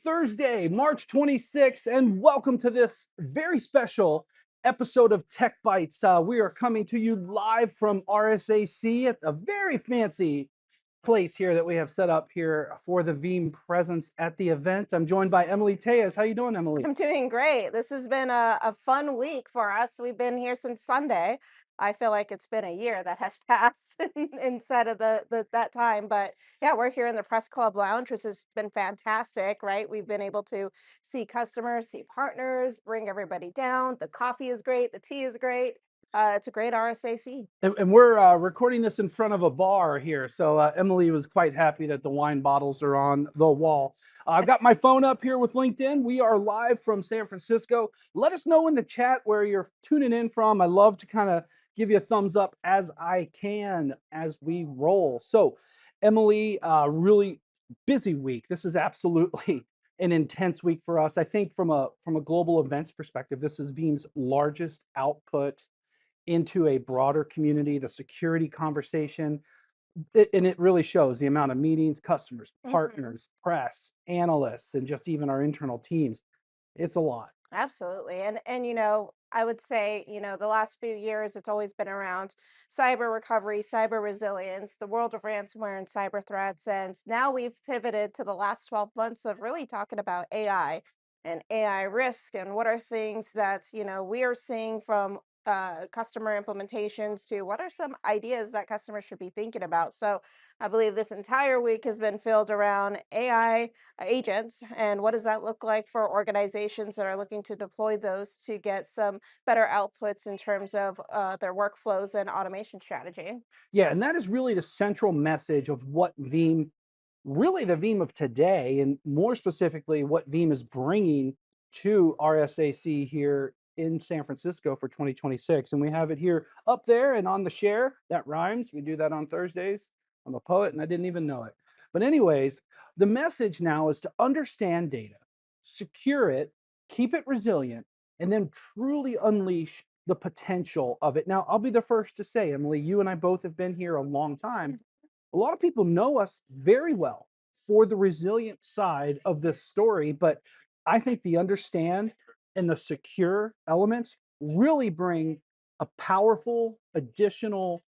Thursday, March 26th, and welcome to this very special episode of Tech Bites. We are coming to you live from RSAC at a very fancy place here that we have set up here for the Veeam presence at the event. I'm joined by Emilee Tellez. How you doing, Emilee? I'm doing great. This has been a fun week for us. We've been here since Sunday. I feel like it's been a year that has passed instead of that time. But yeah, we're here in the Press Club Lounge, which has been fantastic, right? We've been able to see customers, see partners, bring everybody down. The coffee is great. The tea is great. It's a great RSAC. And we're recording this in front of a bar here. So Emilee was quite happy that the wine bottles are on the wall. I've got my phone up here with LinkedIn. We are live from San Francisco. Let us know in the chat where you're tuning in from. I love to kind of give you a thumbs up as I can as we roll. So, Emilee, really busy week. This is absolutely an intense week for us. I think from a global events perspective, this is Veeam's largest output into a broader community, the security conversation, and it really shows the amount of meetings, customers, Mhm. partners, press, analysts, and just even our internal teams. It's a lot. Absolutely. And I would say, the last few years it's always been around cyber recovery, cyber resilience, the world of ransomware and cyber threats. And now we've pivoted to the last 12 months of really talking about AI and AI risk and what are things that, we are seeing from customer implementations to what are some ideas that customers should be thinking about. So I believe this entire week has been filled around AI agents and what does that look like for organizations that are looking to deploy those to get some better outputs in terms of their workflows and automation strategy. Yeah, and that is really the central message of what Veeam, really the Veeam of today, and more specifically, what Veeam is bringing to RSAC here in San Francisco for 2026. And we have it here up there and on the share. That rhymes. We do that on Thursdays. I'm a poet and I didn't even know it. But, anyways, the message now is to understand data, secure it, keep it resilient, and then truly unleash the potential of it. Now, I'll be the first to say, Emilee, you and I both have been here a long time. A lot of people know us very well for the resilient side of this story, but I think the understand and the secure elements really bring a powerful additional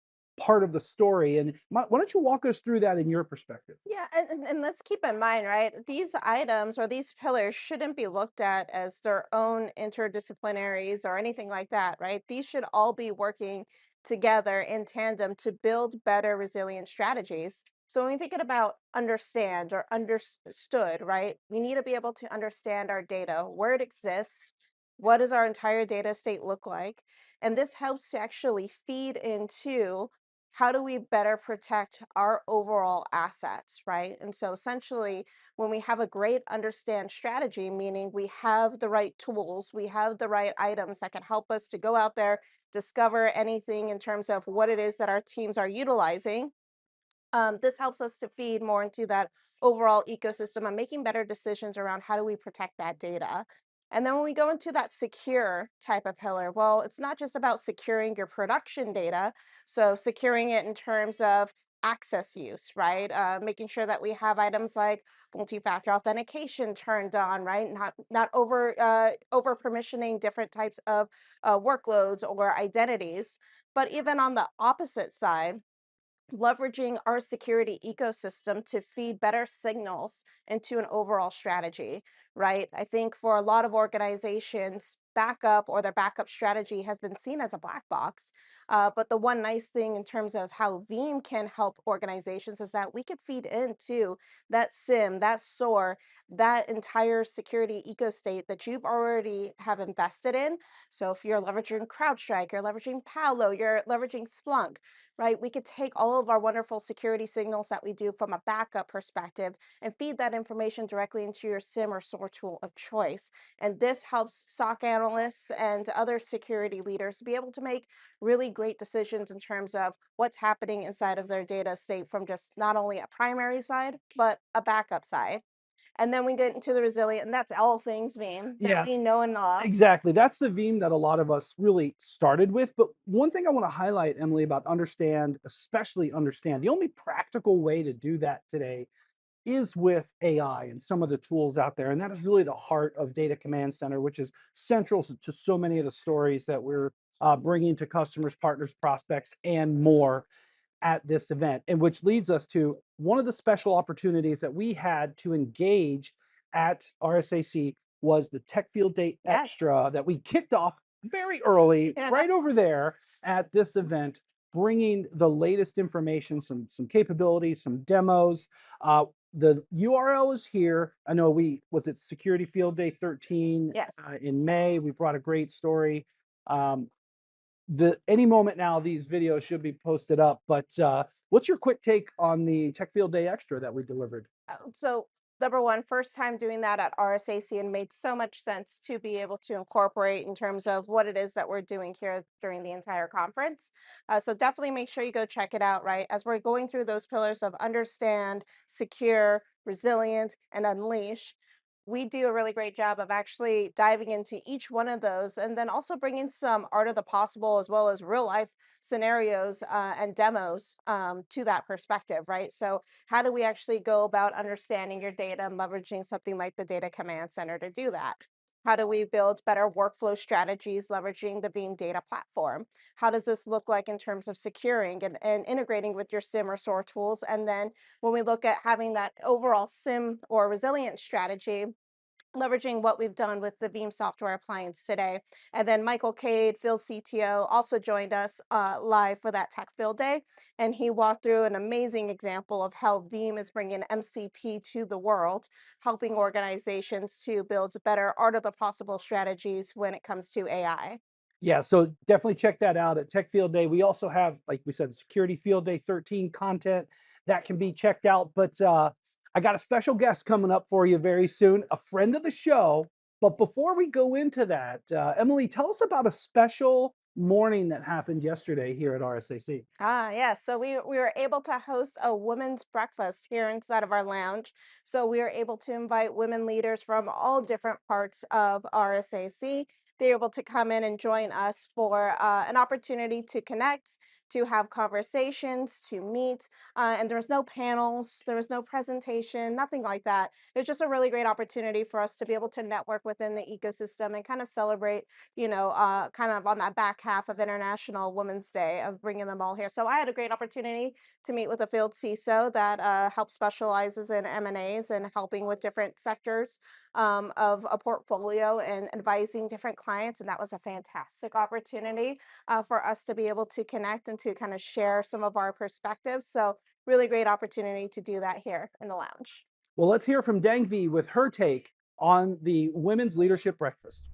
part of the story. And why don't you walk us through that in your perspective? Yeah, and let's keep in mind, right? These items or these pillars shouldn't be looked at as their own interdisciplinaries or anything like that, right? These should all be working together in tandem to build better resilient strategies. So when we thinking about understand or understood, right? We need to be able to understand our data, where it exists, what does our entire data state look like? And this helps to actually feed into how do we better protect our overall assets, right? And so essentially, when we have a great understand strategy, meaning we have the right tools, we have the right items that can help us to go out there, discover anything in terms of what it is that our teams are utilizing. This helps us to feed more into that overall ecosystem and making better decisions around how do we protect that data. And then when we go into that secure type of pillar, well, it's not just about securing your production data. So securing it in terms of access use, right? Making sure that we have items like multi-factor authentication turned on, right? Not over permissioning different types of workloads or identities. But even on the opposite side, leveraging our security ecosystem to feed better signals into an overall strategy, right? I think for a lot of organizations, backup or their backup strategy has been seen as a black box. But the one nice thing in terms of how Veeam can help organizations is that we could feed into that SIM, that SOAR, that entire security eco state that you've already have invested in. So if you're leveraging CrowdStrike, you're leveraging Palo, you're leveraging Splunk, right? We could take all of our wonderful security signals that we do from a backup perspective and feed that information directly into your SIM or SOAR tool of choice. And this helps SOC analysts and other security leaders be able to make really great decisions in terms of what's happening inside of their data state from just not only a primary side, but a backup side. And then we get into the resilient, and that's all things Veeam that Yeah, we know and love. exactly. That's the Veeam that a lot of us really started with. But one thing I want to highlight, Emilee, about understand, especially understand, the only practical way to do that today is with AI and some of the tools out there. And that is really the heart of Data Command Center, which is central to so many of the stories that we're bringing to customers, partners, prospects, and more at this event. And which leads us to one of the special opportunities that we had to engage at RSAC was the Techfield Day Yes. Extra that we kicked off very early, Yeah. right over there at this event, bringing the latest information, some capabilities, some demos. The URL is here. I know was it Security Field Day 13 Yes. in May. We brought a great story. Um, any moment now, these videos should be posted up. But what's your quick take on the Tech Field Day Extra that we delivered? So number one, first time doing that at RSAC and made so much sense to be able to incorporate in terms of what it is that we're doing here during the entire conference. So definitely make sure you go check it out, right? As we're going through those pillars of understand, secure, resilient, and unleash. We do a really great job of actually diving into each one of those and then also bringing some art of the possible as well as real life scenarios and demos to that perspective, right? So how do we actually go about understanding your data and leveraging something like the Data Command Center to do that? How do we build better workflow strategies leveraging the Veeam data platform? How does this look like in terms of securing and integrating with your SIM or SOAR tools? And then when we look at having that overall SIM or resilience strategy, leveraging what we've done with the Veeam software appliance today. And then Michael Cade, Phil CTO, also joined us live for that Techfield Day. And he walked through an amazing example of how Veeam is bringing MCP to the world, helping organizations to build better art of the possible strategies when it comes to AI. Yeah, so definitely check that out at Tech Field Day. We also have, like we said, Security Field Day 13 content that can be checked out. But I got a special guest coming up for you very soon, a friend of the show. But before we go into that, Emilee, tell us about a special morning that happened yesterday here at RSAC. Yeah. So we were able to host a women's breakfast here inside of our lounge. So we were able to invite women leaders from all different parts of RSAC. They're able to come in and join us for an opportunity to connect, to have conversations, to meet. And there was no panels, there was no presentation, nothing like that. It was just a really great opportunity for us to be able to network within the ecosystem and kind of celebrate, kind of on that back half of International Women's Day of bringing them all here. So I had a great opportunity to meet with a field CISO that helps specializes in M&As and helping with different sectors of a portfolio and advising different clients. And that was a fantastic opportunity for us to be able to connect and to kind of share some of our perspectives. So really great opportunity to do that here in the lounge. Well, let's hear from Deng Ge with her take on the Women's Leadership Breakfast.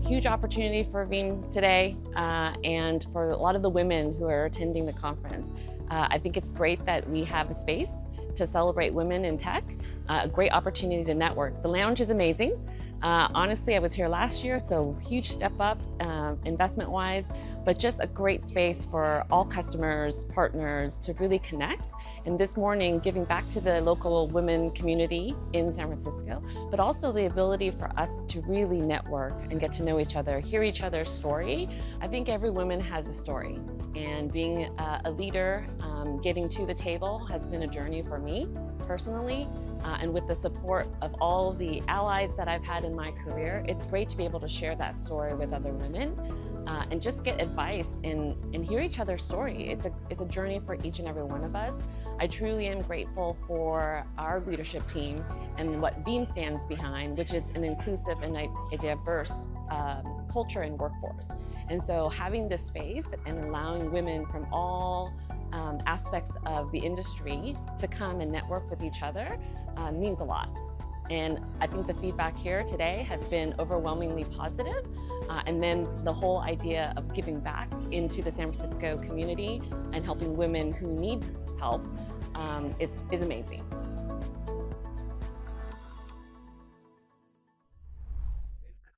Huge opportunity for Veeam today and for a lot of the women who are attending the conference. I think it's great that we have a space to celebrate women in tech, a great opportunity to network. The lounge is amazing. Honestly, I was here last year, so huge step up investment-wise, but just a great space for all customers, partners to really connect. And this morning, giving back to the local women community in San Francisco, but also the ability for us to really network and get to know each other, hear each other's story. I think every woman has a story, and being a leader, getting to the table has been a journey for me personally. And with the support of all the allies that I've had in my career, it's great to be able to share that story with other women and just get advice and hear each other's story. It's a journey for each and every one of us. I truly am grateful for our leadership team and what Veeam stands behind, which is an inclusive and a diverse culture and workforce. And so having this space and allowing women from all aspects of the industry to come and network with each other means a lot. And I think the feedback here today has been overwhelmingly positive. And then the whole idea of giving back into the San Francisco community and helping women who need help is amazing.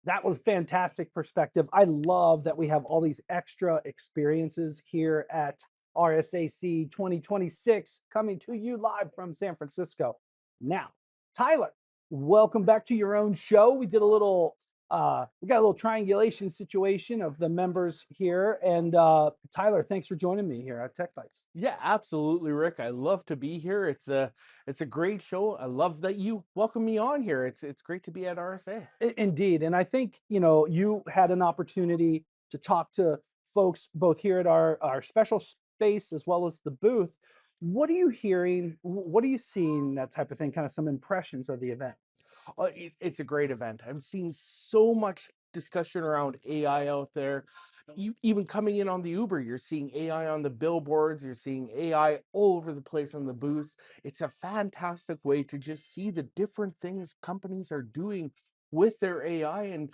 That was fantastic perspective. I love that we have all these extra experiences here at RSAC 2026 coming to you live from San Francisco. Now, Tyler, welcome back to your own show. We did a little We got a little triangulation situation of the members here. And Tyler, thanks for joining me here at Tech Bites. Yeah, absolutely, Rick. I love to be here. It's a great show. I love that you welcome me on here. It's great to be at RSA. Indeed. And I think, you had an opportunity to talk to folks both here at our special space as well as the booth. What are you hearing? What are you seeing? That type of thing, kind of some impressions of the event. It's a great event. I'm seeing so much discussion around AI out there. You even coming in on the Uber, you're seeing AI on the billboards, you're seeing AI all over the place on the booths. It's a fantastic way to just see the different things companies are doing with their AI and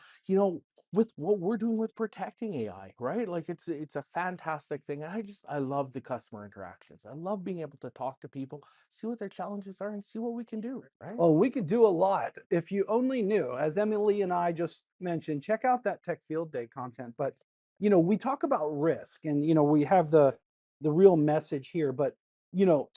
with what we're doing with protecting AI, right? Like it's a fantastic thing. And I love the customer interactions. I love being able to talk to people, see what their challenges are and see what we can do, right? Well, we could do a lot if you only knew. As Emilee and I just mentioned, check out that Techfield Day content. But we talk about risk, and we have the real message here. But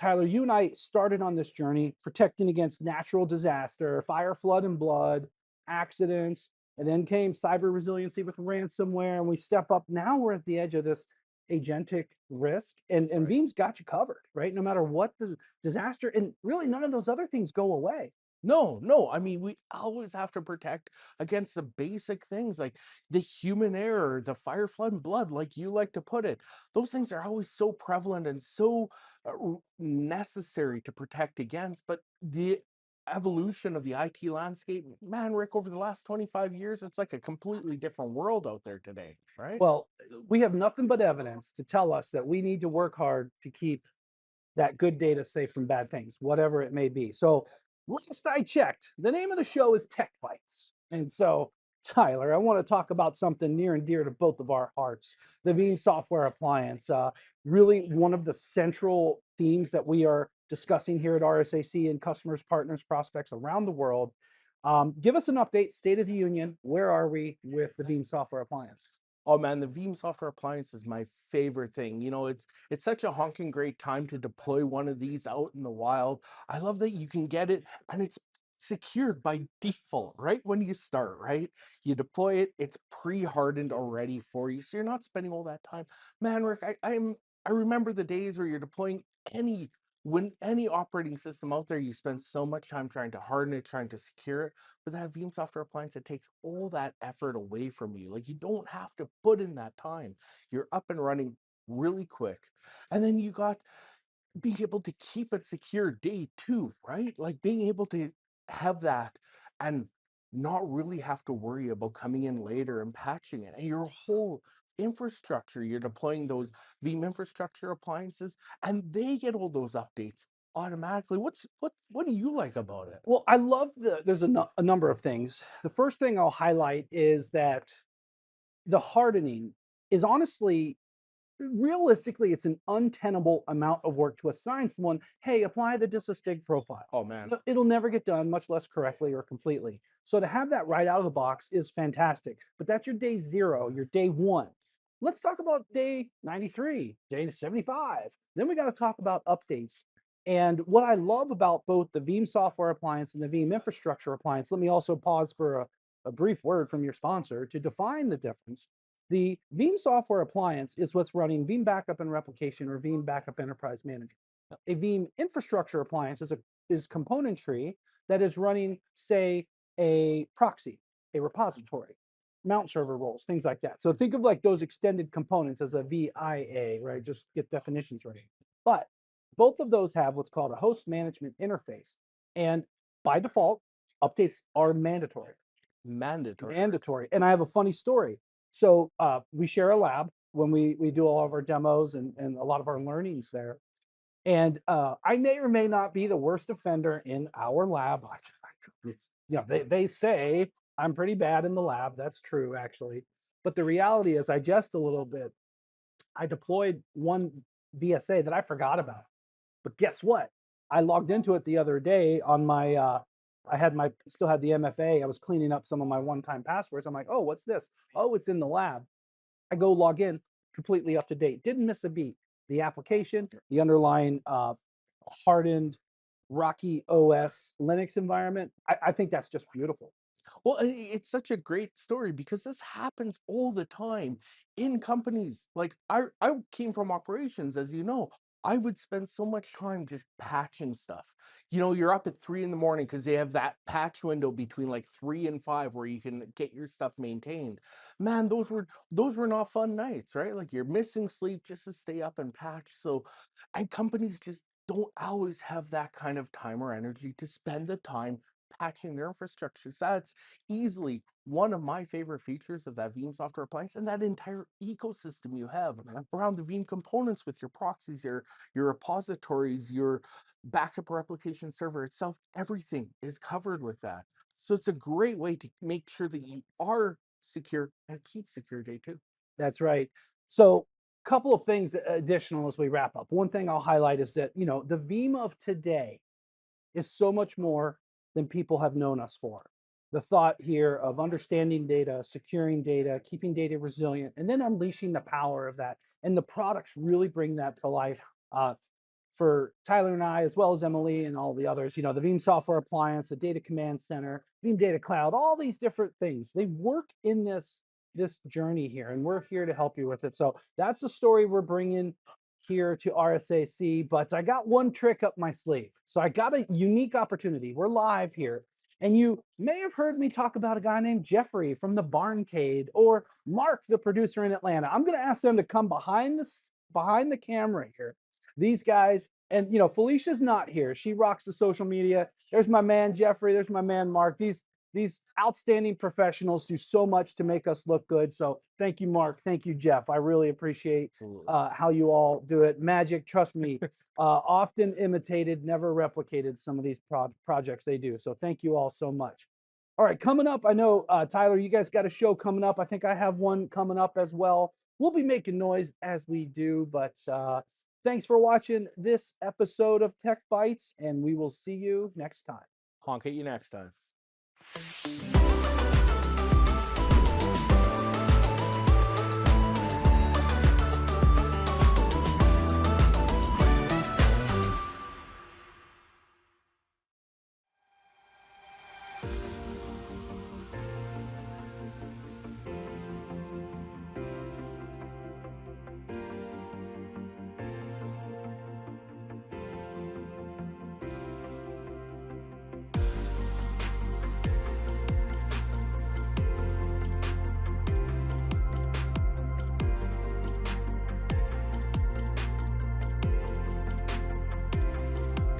Tyler, you and I started on this journey protecting against natural disaster, fire, flood, and blood, accidents, and then came cyber resiliency with ransomware, and we step up. Now we're at the edge of this agentic risk, and Right. Veeam's got you covered, right? No matter what the disaster, and really none of those other things go away. No, no. I mean, we always have to protect against the basic things like the human error, the fire, flood, and blood, like you like to put it. Those things are always so prevalent and so necessary to protect against. But the evolution of the IT landscape, man, Rick, over the last 25 years, it's like a completely different world out there today, right? Well, we have nothing but evidence to tell us that we need to work hard to keep that good data safe from bad things, whatever it may be. So last I checked, the name of the show is Tech Bites. And so, Tyler, I want to talk about something near and dear to both of our hearts, the Veeam software appliance. Really one of the central themes that we are discussing here at RSAC and customers, partners, prospects around the world. Give us an update, State of the Union. Where are we with the Veeam software appliance? Oh man, the Veeam software appliance is my favorite thing. It's such a honking great time to deploy one of these out in the wild. I love that you can get it and it's secured by default, right? When you start, right? You deploy it, it's pre-hardened already for you. So you're not spending all that time. Man, Rick, I remember the days where you're deploying any operating system out there, you spend so much time trying to harden it, trying to secure it. With that Veeam software appliance, it takes all that effort away from you. Like you don't have to put in that time. You're up and running really quick. And then you got being able to keep it secure day two, right? Like being able to have that and not really have to worry about coming in later and patching it. And your whole infrastructure, you're deploying those Veeam infrastructure appliances and they get all those updates automatically. What do you like about it? Well, I love there's a number of things. The first thing I'll highlight is that the hardening is honestly, realistically, it's an untenable amount of work to assign someone, hey, apply the disastig profile. Oh man. It'll never get done, much less correctly or completely. So to have that right out of the box is fantastic. But that's your day zero, your day one. Let's talk about day 93, day 75. Then we got to talk about updates. And what I love about both the Veeam software appliance and the Veeam infrastructure appliance, let me also pause for a brief word from your sponsor to define the difference. The Veeam software appliance is what's running Veeam Backup and Replication or Veeam Backup Enterprise Manager. A Veeam infrastructure appliance is componentry that is running, say, a proxy, a repository, mount server roles, things like that. So think of like those extended components as a VIA, right? Just get definitions right. But both of those have what's called a host management interface. And by default, updates are mandatory. Mandatory. Mandatory. And I have a funny story. So we share a lab when we do all of our demos and a lot of our learnings there. And I may or may not be the worst offender in our lab. It's, they say I'm pretty bad in the lab. That's true, actually. But the reality is I jest a little bit. I deployed one VSA that I forgot about. But guess what? I logged into it the other day on my still had the MFA. I was cleaning up some of my one-time passwords. I'm like, oh, what's this? Oh, it's in the lab. I go log in, completely up to date. Didn't miss a beat. The application, the underlying hardened Rocky OS Linux environment. I think that's just beautiful. Well, it's such a great story because this happens all the time in companies. Like I came from operations, as you know. I would spend so much time just patching stuff. You know, you're up at 3 in the morning because they have that patch window between like 3 and 5 where you can get your stuff maintained. Man, those were not fun nights, right? Like you're missing sleep just to stay up and patch. So, and companies just don't always have that kind of time or energy to spend the time patching their infrastructure. So that's easily one of my favorite features of that Veeam software appliance and that entire ecosystem you have around the Veeam components with your proxies, your repositories, your backup replication server itself. Everything is covered with that. So it's a great way to make sure that you are secure and keep secure day two. That's right. So, couple of things additional as we wrap up. One thing I'll highlight is that, the Veeam of today is so much more than people have known us for. The thought here of understanding data, securing data, keeping data resilient, and then unleashing the power of that. And the products really bring that to life. For Tyler and I, as well as Emilee and all the others, the Veeam software appliance, the Data Command Center, Veeam Data Cloud, all these different things, they work in this journey here, and we're here to help you with it. So that's the story we're bringing here to RSAC, but I got one trick up my sleeve. So I got a unique opportunity. We're live here. And you may have heard me talk about a guy named Jeffrey from the Barncade, or Mark, the producer in Atlanta. I'm going to ask them to come behind the camera here. These guys, and Felicia's not here. She rocks the social media. There's my man Jeffrey. There's my man Mark. These outstanding professionals do so much to make us look good. So thank you, Mark. Thank you, Jeff. I really appreciate how you all do it. Magic, trust me, often imitated, never replicated some of these projects they do. So thank you all so much. All right, coming up, I know, Tyler, you guys got a show coming up. I think I have one coming up as well. We'll be making noise as we do, but thanks for watching this episode of Tech Bites, and we will see you next time. Honk at you next time.